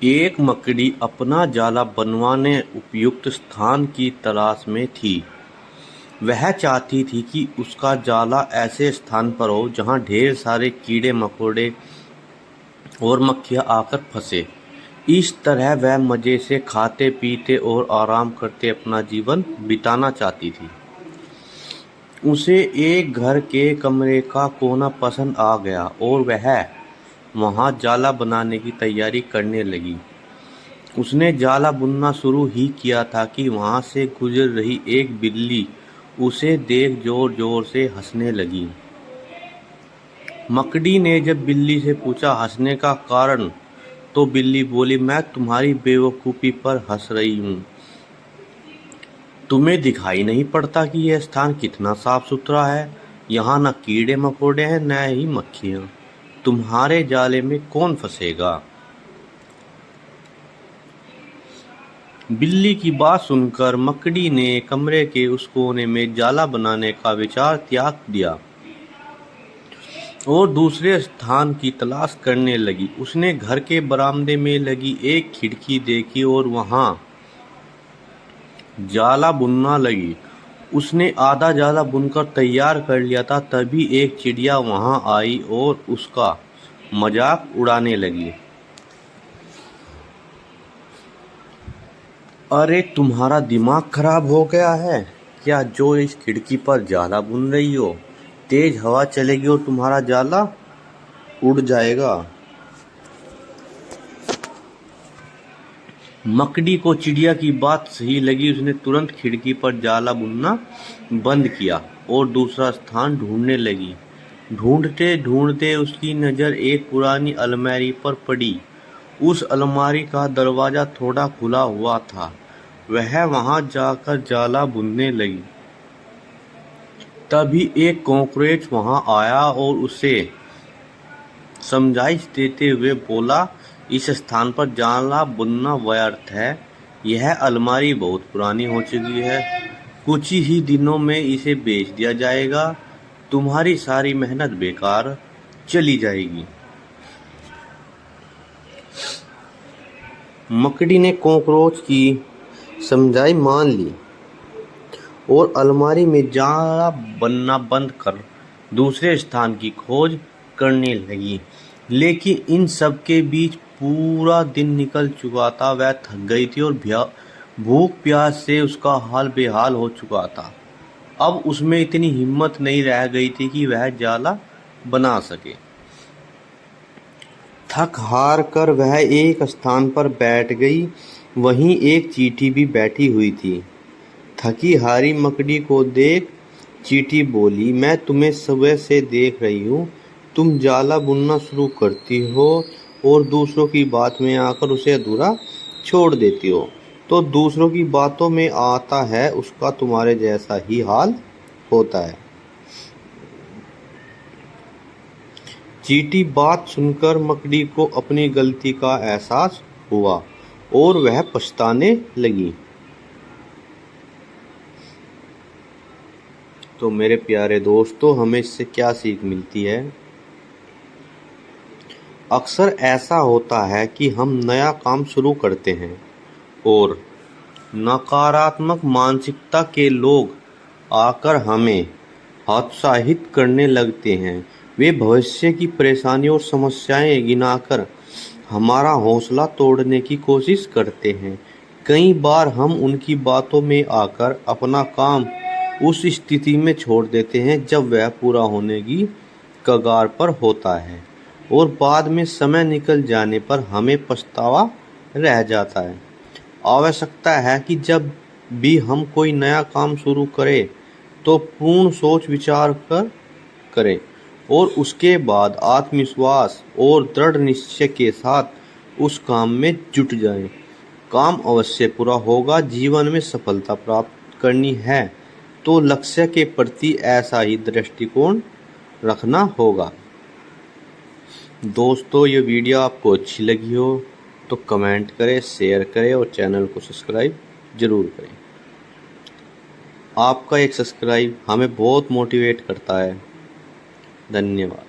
एक मकड़ी अपना जाला बनवाने उपयुक्त स्थान की तलाश में थी। वह चाहती थी कि उसका जाला ऐसे स्थान पर हो जहां ढेर सारे कीड़े मकोड़े और मक्खियां आकर फंसे। इस तरह वह मजे से खाते पीते और आराम करते अपना जीवन बिताना चाहती थी। उसे एक घर के कमरे का कोना पसंद आ गया और वह वहां जाला बनाने की तैयारी करने लगी। उसने जाला बुनना शुरू ही किया था कि वहां से गुजर रही एक बिल्ली उसे देख जोर जोर से हंसने लगी। मकड़ी ने जब बिल्ली से पूछा हंसने का कारण, तो बिल्ली बोली, मैं तुम्हारी बेवकूफ़ी पर हंस रही हूँ। तुम्हें दिखाई नहीं पड़ता कि यह स्थान कितना साफ सुथरा है? यहाँ न कीड़े मकोड़े हैं न ही मक्खियाँ। तुम्हारे जाले में कौन फंसेगा? बिल्ली की बात सुनकर मकड़ी ने कमरे के उस कोने में जाला बनाने का विचार त्याग दिया और दूसरे स्थान की तलाश करने लगी। उसने घर के बरामदे में लगी एक खिड़की देखी और वहां जाला बुनना लगी। उसने आधा जाला बुनकर तैयार कर लिया था, तभी एक चिड़िया वहां आई और उसका मजाक उड़ाने लगी। अरे तुम्हारा दिमाग खराब हो गया है क्या, जो इस खिड़की पर जाला बुन रही हो? तेज हवा चलेगी और तुम्हारा जाला उड़ जाएगा। मकड़ी को चिड़िया की बात सही लगी। उसने तुरंत खिड़की पर जाला बुनना बंद किया और दूसरा स्थान ढूंढने लगी। ढूंढते ढूंढते उसकी नज़र एक पुरानी अलमारी पर पड़ी। उस अलमारी का दरवाजा थोड़ा खुला हुआ था। वह वहां जाकर जाला बुनने लगी। तभी एक कॉकरोच वहां आया और उसे समझाइश देते हुए बोला, इस स्थान पर जाला बुनना व्यर्थ है। यह अलमारी बहुत पुरानी हो चुकी है। कुछ ही दिनों में इसे बेच दिया जाएगा। तुम्हारी सारी मेहनत बेकार चली जाएगी। मकड़ी ने कॉकरोच की समझाई मान ली और अलमारी में जाला बनना बंद कर दूसरे स्थान की खोज करने लगी। लेकिन इन सब के बीच पूरा दिन निकल चुका था। वह थक गई थी और भूख प्यास से उसका हाल बेहाल हो चुका था। अब उसमें इतनी हिम्मत नहीं रह गई थी कि वह जाला बना सके। थक हार कर वह एक स्थान पर बैठ गई। वहीं एक चींटी भी बैठी हुई थी। थकी हारी मकड़ी को देख चींटी बोली, मैं तुम्हें सुबह से देख रही हूँ। तुम जाला बुनना शुरू करती हो और दूसरों की बात में आकर उसे अधूरा छोड़ देती हो। तो दूसरों की बातों में आता है उसका तुम्हारे जैसा ही हाल होता है। चींटी बात सुनकर मकड़ी को अपनी गलती का एहसास हुआ और वह पछताने लगी। तो मेरे प्यारे दोस्तों, हमें इससे क्या सीख मिलती है? अक्सर ऐसा होता है कि हम नया काम शुरू करते हैं और नकारात्मक मानसिकता के लोग आकर हमें हतोत्साहित करने लगते हैं। वे भविष्य की परेशानी और समस्याएं गिनाकर हमारा हौसला तोड़ने की कोशिश करते हैं। कई बार हम उनकी बातों में आकर अपना काम उस स्थिति में छोड़ देते हैं जब वह पूरा होने की कगार पर होता है और बाद में समय निकल जाने पर हमें पछतावा रह जाता है। आवश्यकता है कि जब भी हम कोई नया काम शुरू करें तो पूर्ण सोच विचार कर करें और उसके बाद आत्मविश्वास और दृढ़ निश्चय के साथ उस काम में जुट जाएं। काम अवश्य पूरा होगा। जीवन में सफलता प्राप्त करनी है तो लक्ष्य के प्रति ऐसा ही दृष्टिकोण रखना होगा। दोस्तों, ये वीडियो आपको अच्छी लगी हो तो कमेंट करें, शेयर करें और चैनल को सब्सक्राइब जरूर करें। आपका एक सब्सक्राइब हमें बहुत मोटिवेट करता है। धन्यवाद।